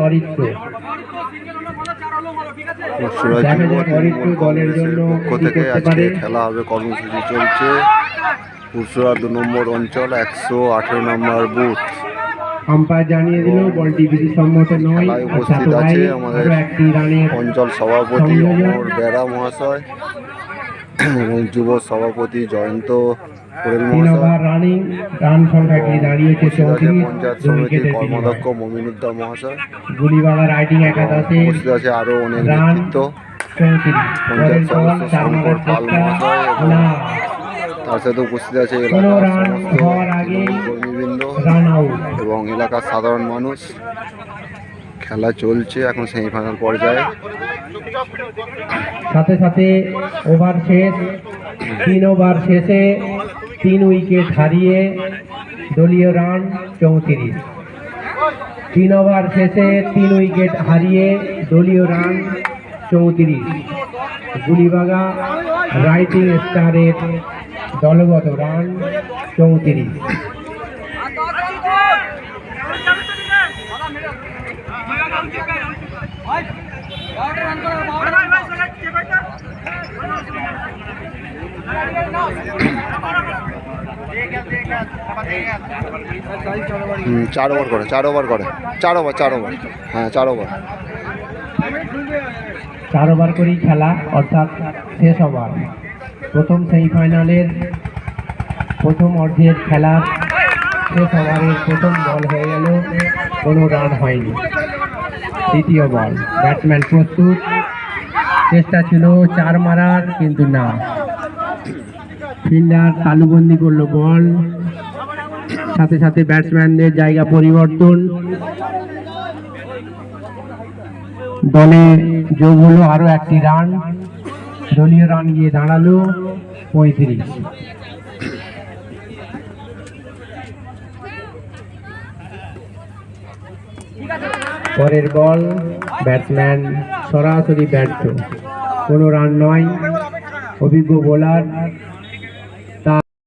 অরিত্র। দলের জন্য পক্ষ থেকে আজকে খেলা হবে, কর্মসূচি চলছে। পুরসুরা 2 নম্বর অঞ্চল 118 নম্বর বুথ। আম্পায়ার জানিয়ে দিল বলটি বিধিসম্মত নয়। খেলায় উপস্থিত আছে আমাদের অঞ্চল সভাপতি অমর বেড়া মহাশয় এবং যুব সভাপতি জয়ন্ত পঞ্চায়েত সমিতির কর্মাধ্যক্ষ মমিনুদ্দার মহাশয়। উপস্থিত আছে আরো অনেক নেতৃত্ব, পঞ্চায়েত সদস্য শঙ্কর পাল মহাশয়, তার সাথে উপস্থিত আছে এলাকার সমস্ত কর্মীবৃন্দ এবং এলাকার সাধারণ মানুষ। খেলা চলছে এখন সেমিফাইনাল পর্যায়ে। সাথে সাথে ওভার শেষ, 3 ওভার শেষে 3 উইকেট হারিয়ে দলীয় রান 34। 3 ওভার শেষে 3 উইকেট হারিয়ে দলীয় রান 34। গুলিবাগা রাইজিং স্টারের দলগত রান 34। চার ওভার করে 4 ওভার হ্যাঁ 4 ওভার 4 ওভার করেই খেলা, অর্থাৎ শেষ ওভার। প্রথম সেমিফাইনালের প্রথম অর্ধের খেলার শেষ ওভারের প্রথম বল হয়ে গেল, কোনো রান হয়নি। দ্বিতীয় বল, ব্যাটসম্যান প্রস্তুত, চেষ্টা ছিল 4 মারার, কিন্তু না। ফিল্ডার তালুবন্দি করলো বল, সাথে সাথে ব্যাটসম্যানদের জায়গা পরিবর্তন, দলে যোগ হলো আরো একটি রান। দলীয় রান গিয়ে দাঁড়ালো 35। পরের বল, ব্যাটসম্যান সরাসরি ব্যর্থ, কোনো রান নয়। অভিজ্ঞ বোলার